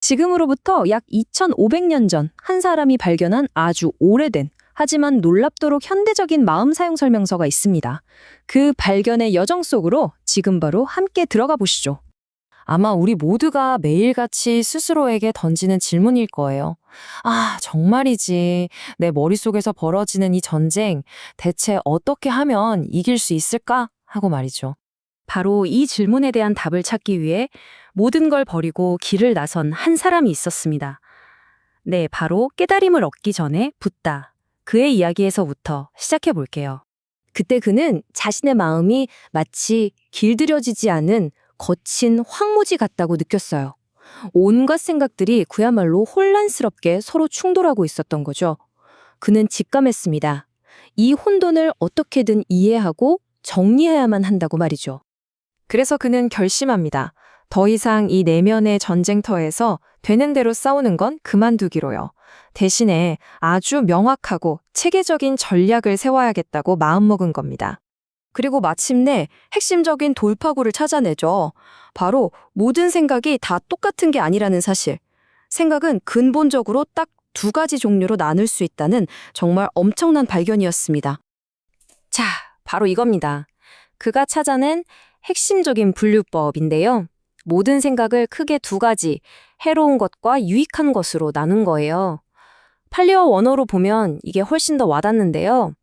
지금으로부터 약 2500년 전 한 사람이 발견한 아주 오래된 하지만 놀랍도록 현대적인 마음 사용 설명서가 있습니다. 그 발견의 여정 속으로 지금 바로 함께 들어가 보시죠. 아마 우리 모두가 매일같이 스스로에게 던지는 질문일 거예요. 아, 정말이지. 내 머릿속에서 벌어지는 이 전쟁, 대체 어떻게 하면 이길 수 있을까? 하고 말이죠. 바로 이 질문에 대한 답을 찾기 위해 모든 걸 버리고 길을 나선 한 사람이 있었습니다. 네, 바로 깨달음을 얻기 전에 붓다. 그의 이야기에서부터 시작해 볼게요. 그때 그는 자신의 마음이 마치 길들여지지 않은 거친 황무지 같다고 느꼈어요. 온갖 생각들이 그야말로 혼란스럽게 서로 충돌하고 있었던 거죠. 그는 직감했습니다. 이 혼돈을 어떻게든 이해하고 정리해야만 한다고 말이죠. 그래서 그는 결심합니다. 더 이상 이 내면의 전쟁터에서 되는 대로 싸우는 건 그만두기로요. 대신에 아주 명확하고 체계적인 전략을 세워야겠다고 마음먹은 겁니다. 그리고 마침내 핵심적인 돌파구를 찾아내죠. 바로 모든 생각이 다 똑같은 게 아니라는 사실. 생각은 근본적으로 딱 두 가지 종류로 나눌 수 있다는 정말 엄청난 발견이었습니다. 자, 바로 이겁니다. 그가 찾아낸 핵심적인 분류법인데요. 모든 생각을 크게 두 가지, 해로운 것과 유익한 것으로 나눈 거예요. 팔리어 원어로 보면 이게 훨씬 더 와닿는데요.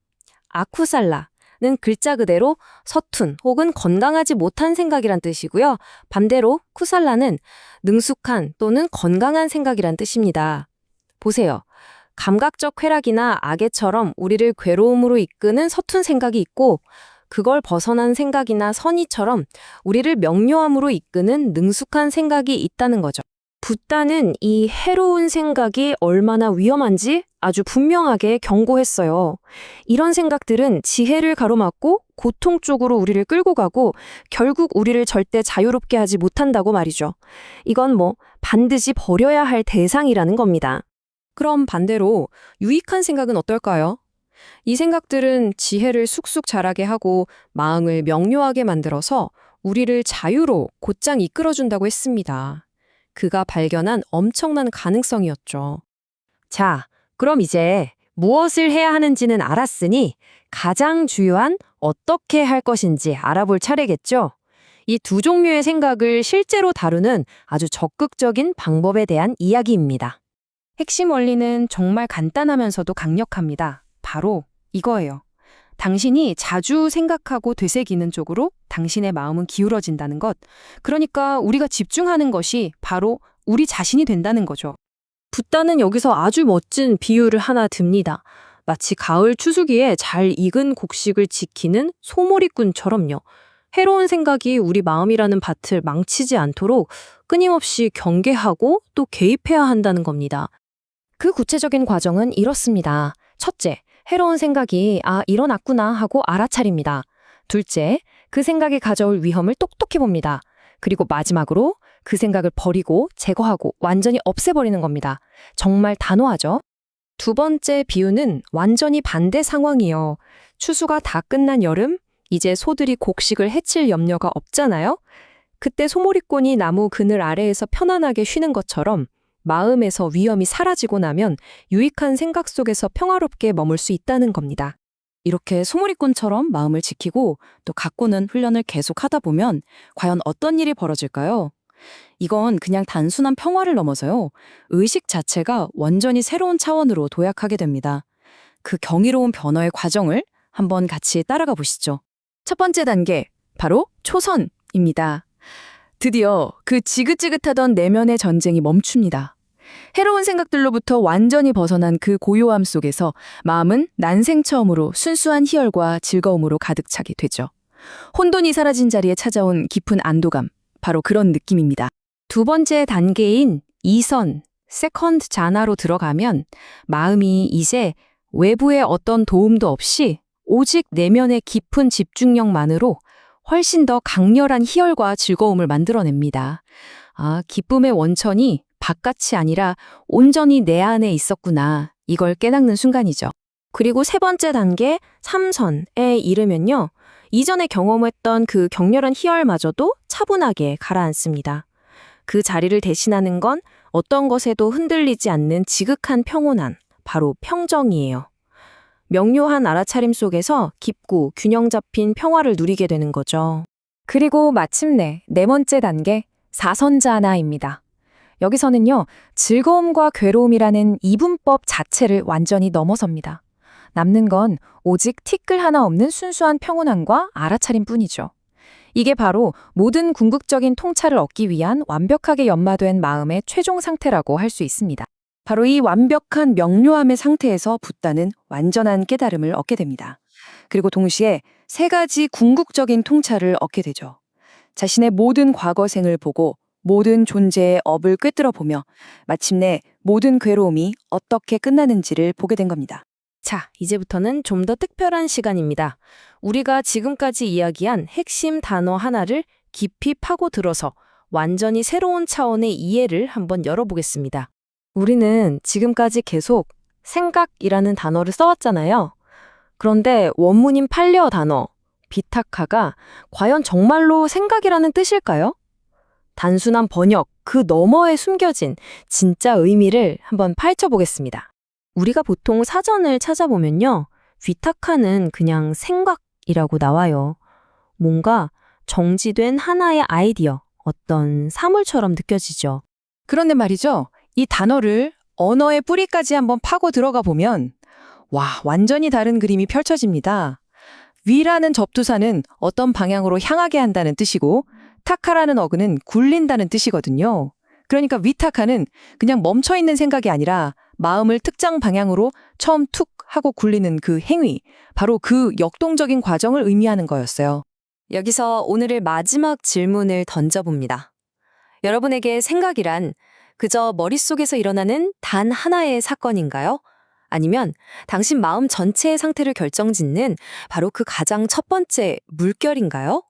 아쿠살라는 글자 그대로 서툰 혹은 건강하지 못한 생각이란 뜻이고요. 반대로 쿠살라는 능숙한 또는 건강한 생각이란 뜻입니다. 보세요. 감각적 쾌락이나 악애처럼 우리를 괴로움으로 이끄는 서툰 생각이 있고 그걸 벗어난 생각이나 선의처럼 우리를 명료함으로 이끄는 능숙한 생각이 있다는 거죠. 붓다는 이 해로운 생각이 얼마나 위험한지 아주 분명하게 경고했어요. 이런 생각들은 지혜를 가로막고 고통 쪽으로 우리를 끌고 가고 결국 우리를 절대 자유롭게 하지 못한다고 말이죠. 이건 반드시 버려야 할 대상이라는 겁니다. 그럼 반대로 유익한 생각은 어떨까요? 이 생각들은 지혜를 쑥쑥 자라게 하고 마음을 명료하게 만들어서 우리를 자유로 곧장 이끌어준다고 했습니다. 그가 발견한 엄청난 가능성이었죠. 자, 그럼 이제 무엇을 해야 하는지는 알았으니 가장 중요한 어떻게 할 것인지 알아볼 차례겠죠? 이 두 종류의 생각을 실제로 다루는 아주 적극적인 방법에 대한 이야기입니다. 핵심 원리는 정말 간단하면서도 강력합니다. 바로 이거예요. 당신이 자주 생각하고 되새기는 쪽으로 당신의 마음은 기울어진다는 것. 그러니까 우리가 집중하는 것이 바로 우리 자신이 된다는 거죠. 붓다는 여기서 아주 멋진 비유를 하나 듭니다. 마치 가을 추수기에 잘 익은 곡식을 지키는 소몰이꾼처럼요. 해로운 생각이 우리 마음이라는 밭을 망치지 않도록 끊임없이 경계하고 또 개입해야 한다는 겁니다. 그 구체적인 과정은 이렇습니다. 첫째, 해로운 생각이 일어났구나 하고 알아차립니다. 둘째, 그 생각이 가져올 위험을 똑똑히 봅니다. 그리고 마지막으로 그 생각을 버리고 제거하고 완전히 없애버리는 겁니다. 정말 단호하죠? 두 번째 비유는 완전히 반대 상황이에요. 추수가 다 끝난 여름, 이제 소들이 곡식을 해칠 염려가 없잖아요? 그때 소몰이꾼이 나무 그늘 아래에서 편안하게 쉬는 것처럼 마음에서 위험이 사라지고 나면 유익한 생각 속에서 평화롭게 머물 수 있다는 겁니다. 이렇게 소몰이꾼처럼 마음을 지키고 또 가꾸는 훈련을 계속하다 보면 과연 어떤 일이 벌어질까요? 이건 그냥 단순한 평화를 넘어서요. 의식 자체가 완전히 새로운 차원으로 도약하게 됩니다. 그 경이로운 변화의 과정을 한번 같이 따라가 보시죠. 첫 번째 단계, 바로 초선입니다. 드디어 그 지긋지긋하던 내면의 전쟁이 멈춥니다. 해로운 생각들로부터 완전히 벗어난 그 고요함 속에서 마음은 난생 처음으로 순수한 희열과 즐거움으로 가득 차게 되죠. 혼돈이 사라진 자리에 찾아온 깊은 안도감, 바로 그런 느낌입니다. 두 번째 단계인 이선, 세컨드 자나로 들어가면 마음이 이제 외부의 어떤 도움도 없이 오직 내면의 깊은 집중력만으로 훨씬 더 강렬한 희열과 즐거움을 만들어냅니다. 기쁨의 원천이 바깥이 아니라 온전히 내 안에 있었구나. 이걸 깨닫는 순간이죠. 그리고 세 번째 단계, 삼선에 이르면요. 이전에 경험했던 그 격렬한 희열마저도 차분하게 가라앉습니다. 그 자리를 대신하는 건 어떤 것에도 흔들리지 않는 지극한 평온함, 바로 평정이에요. 명료한 알아차림 속에서 깊고 균형 잡힌 평화를 누리게 되는 거죠. 그리고 마침내 네 번째 단계, 사선자나입니다. 여기서는요, 즐거움과 괴로움이라는 이분법 자체를 완전히 넘어섭니다. 남는 건 오직 티끌 하나 없는 순수한 평온함과 알아차림 뿐이죠. 이게 바로 모든 궁극적인 통찰을 얻기 위한 완벽하게 연마된 마음의 최종 상태라고 할 수 있습니다. 바로 이 완벽한 명료함의 상태에서 붓다는 완전한 깨달음을 얻게 됩니다. 그리고 동시에 세 가지 궁극적인 통찰을 얻게 되죠. 자신의 모든 과거생을 보고 모든 존재의 업을 꿰뚫어 보며 마침내 모든 괴로움이 어떻게 끝나는지를 보게 된 겁니다. 자, 이제부터는 좀 더 특별한 시간입니다. 우리가 지금까지 이야기한 핵심 단어 하나를 깊이 파고들어서 완전히 새로운 차원의 이해를 한번 열어보겠습니다. 우리는 지금까지 계속 생각이라는 단어를 써왔잖아요. 그런데 원문인 팔레어 단어, 비타카가 과연 정말로 생각이라는 뜻일까요? 단순한 번역, 그 너머에 숨겨진 진짜 의미를 한번 파헤쳐보겠습니다. 우리가 보통 사전을 찾아보면요, 비타카는 그냥 생각이라고 나와요. 뭔가 정지된 하나의 아이디어, 어떤 사물처럼 느껴지죠. 그런데 말이죠. 이 단어를 언어의 뿌리까지 한번 파고 들어가 보면 와, 완전히 다른 그림이 펼쳐집니다. 위라는 접두사는 어떤 방향으로 향하게 한다는 뜻이고 타카라는 어근은 굴린다는 뜻이거든요. 그러니까 위타카는 그냥 멈춰있는 생각이 아니라 마음을 특정 방향으로 처음 툭 하고 굴리는 그 행위, 바로 그 역동적인 과정을 의미하는 거였어요. 여기서 오늘의 마지막 질문을 던져봅니다. 여러분에게 생각이란 그저 머릿속에서 일어나는 단 하나의 사건인가요? 아니면 당신 마음 전체의 상태를 결정짓는 바로 그 가장 첫 번째 물결인가요?